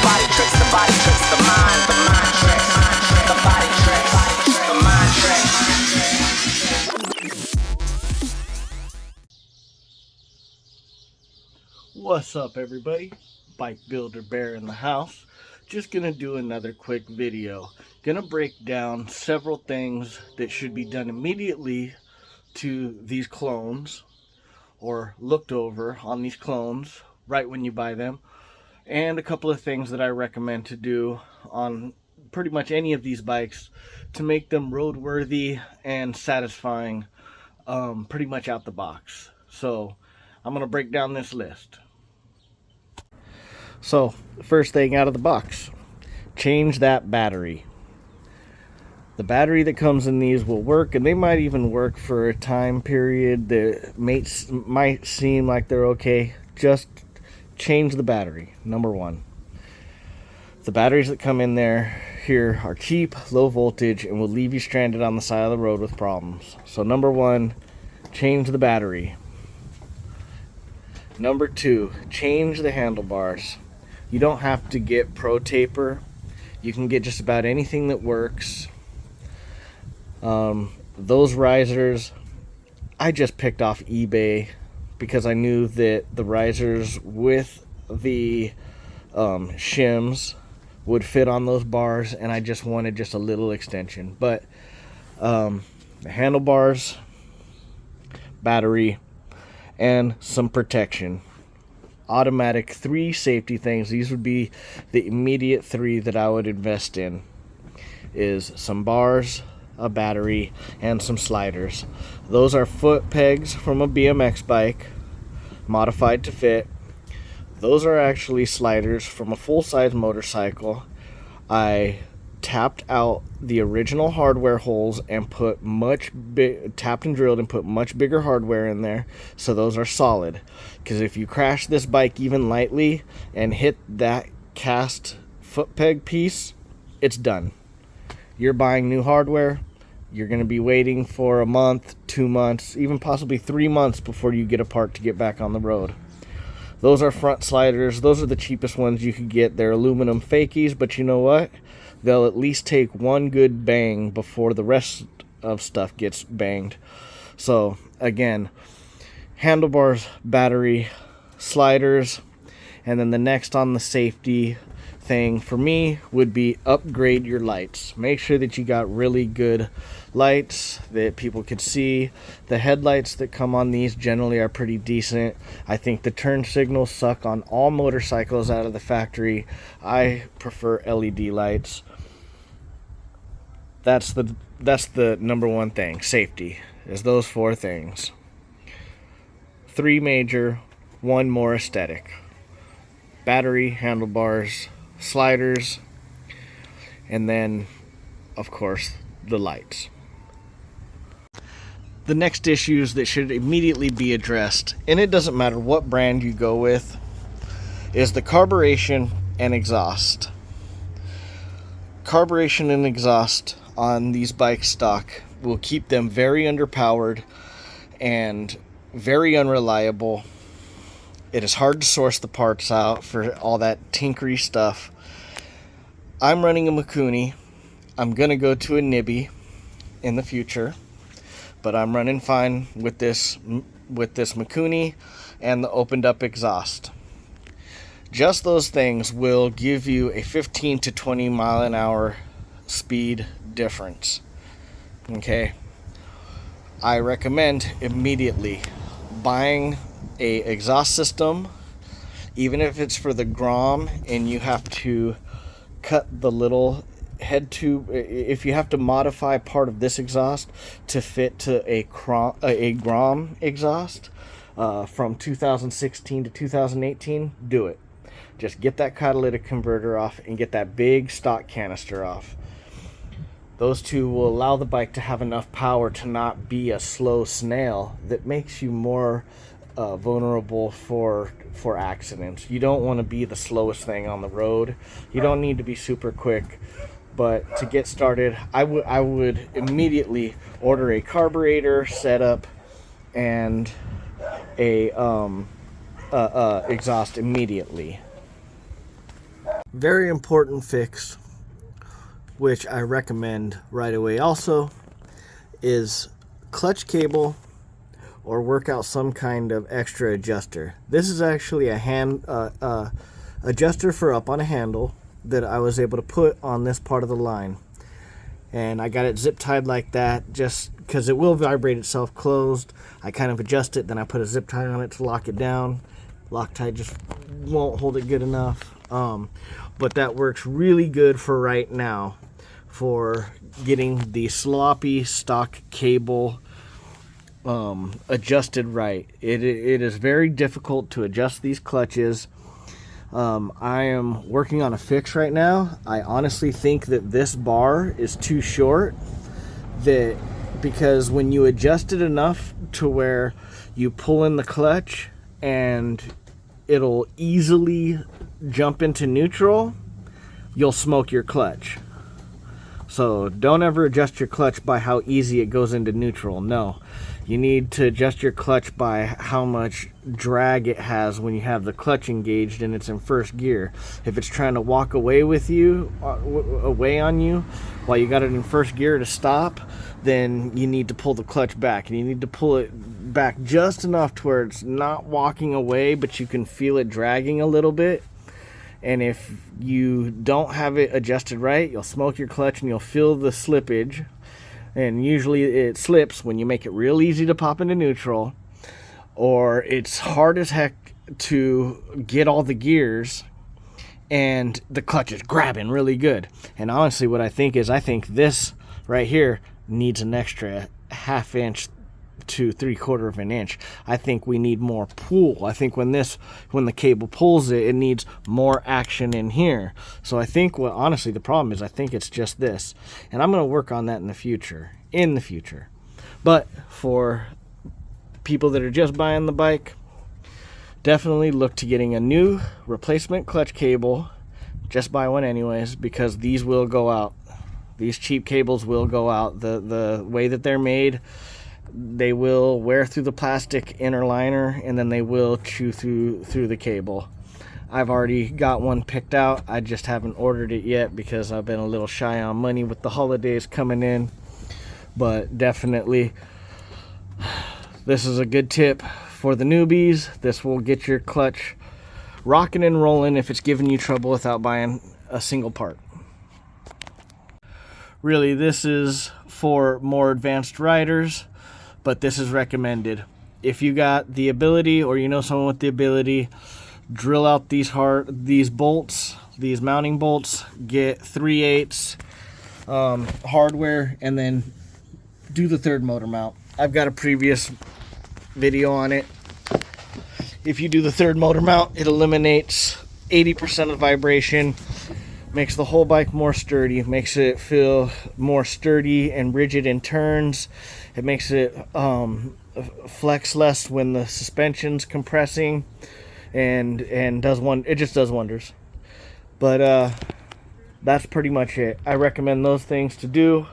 body tricks, the body tricks, the mind tricks, the body tricks, the mind tricks. What's up, everybody? Bike Builder Bear in the house. Just gonna do another quick video. Gonna break down several things that should be done immediately to these clones, or looked over on these clones right when you buy them, and a couple of things that I recommend to do on pretty much any of these bikes to make them roadworthy and satisfying pretty much out the box. So I'm gonna break down this list. So, first thing out of the box, change that battery. The battery that comes in these will work, and they might even work for a time period that might seem like they're okay. Just change the battery, number one. The batteries that come in there here are cheap, low voltage, and will leave you stranded on the side of the road with problems. So number one, change the battery. Number two, change the handlebars. You don't have to get Pro Taper. You can get just about anything that works. Those risers, I just picked off eBay because I knew that the risers with the shims would fit on those bars, and I just wanted just a little extension. But the handlebars, battery, and some protection. Automatic 3 safety things. These would be the immediate 3 that I would invest in. Is some bars, a battery, and some sliders. Those are foot pegs from a BMX bike, modified to fit. Those are actually sliders from a full-size motorcycle. I tapped out the original hardware holes and put tapped and drilled and put much bigger hardware in there, so those are solid. Because if you crash this bike even lightly and hit that cast foot peg piece, it's done. You're buying new hardware. You're going to be waiting for a month, 2 months, even possibly 3 months before you get a part to get back on the road. Those are front sliders. Those are the cheapest ones you could get. They're aluminum fakies, but you know what? They'll at least take one good bang before the rest of stuff gets banged. So again, handlebars, battery, sliders, and then the next on the safety thing for me would be upgrade your lights. Make sure that you got really good lights that people could see. The headlights that come on these generally are pretty decent. I think the turn signals suck on all motorcycles out of the factory. I prefer LED lights. That's the number one thing. Safety is those 4 things. 3 major, 1 more aesthetic. Battery, handlebars, sliders, and then of course the lights. The next issues that should immediately be addressed, and it doesn't matter what brand you go with, is the carburation and exhaust. Carburation and exhaust on these bike stock will keep them very underpowered and very unreliable. It is hard to source the parts out for all that tinkery stuff. I'm running a Mikuni. I'm gonna go to a Nibby in the future, but I'm running fine with this Mikuni and the opened up exhaust. Just those things will give you a 15 to 20 mile an hour speed difference. Okay, I recommend immediately buying a exhaust system, even if it's for the Grom and you have to cut the little head tube. If you have to modify part of this exhaust to fit to a Grom exhaust from 2016 to 2018, do it. Just get that catalytic converter off and get that big stock canister off. Those two will allow the bike to have enough power to not be a slow snail that makes you more vulnerable for accidents. You don't want to be the slowest thing on the road. You don't need to be super quick, but to get started, I would immediately order a carburetor setup and a exhaust immediately. Very important fix, which I recommend right away also, is clutch cable or work out some kind of extra adjuster. This is actually a hand adjuster for up on a handle that I was able to put on this part of the line. And I got it zip tied like that just because it will vibrate itself closed. I kind of adjust it, then I put a zip tie on it to lock it down. Loctite just won't hold it good enough. But that works really good for right now for getting the sloppy stock cable adjusted right. It is very difficult to adjust these clutches. I am working on a fix right now. I honestly think that this bar is too short, because when you adjust it enough to where you pull in the clutch and it'll easily jump into neutral, you'll smoke your clutch. So don't ever adjust your clutch by how easy it goes into neutral. No, you need to adjust your clutch by how much drag it has when you have the clutch engaged and it's in first gear. If it's trying to walk away with you, away on you, while you got it in first gear to stop, then you need to pull the clutch back, and you need to pull it back just enough to where it's not walking away, but you can feel it dragging a little bit. And if you don't have it adjusted right, you'll smoke your clutch and you'll feel the slippage. And usually it slips when you make it real easy to pop into neutral, or it's hard as heck to get all the gears and the clutch is grabbing really good. And honestly, what I think this right here needs an extra ½ inch to 3/4 of an inch. I think we need more pull. I think when the cable pulls it, it needs more action in here. So I think honestly the problem is, I think it's just this, and I'm going to work on that in the future. But for people that are just buying the bike, definitely look to getting a new replacement clutch cable. Just buy one anyways, because these will go out. These cheap cables will go out. The way that they're made, they will wear through the plastic inner liner, and then they will chew through the cable. I've already got one picked out. I just haven't ordered it yet because I've been a little shy on money with the holidays coming in. But definitely, this is a good tip for the newbies. This will get your clutch rocking and rolling if it's giving you trouble without buying a single part. Really, this is for more advanced riders, but this is recommended. If you got the ability, or you know someone with the ability, drill out these bolts, these mounting bolts, get 3/8 hardware, and then do the third motor mount. I've got a previous video on it. If you do the third motor mount, it eliminates 80% of vibration, makes the whole bike more sturdy, makes it feel more sturdy and rigid in turns. It makes it flex less when the suspension's compressing, and it just does wonders. But that's pretty much it. I recommend those things to do.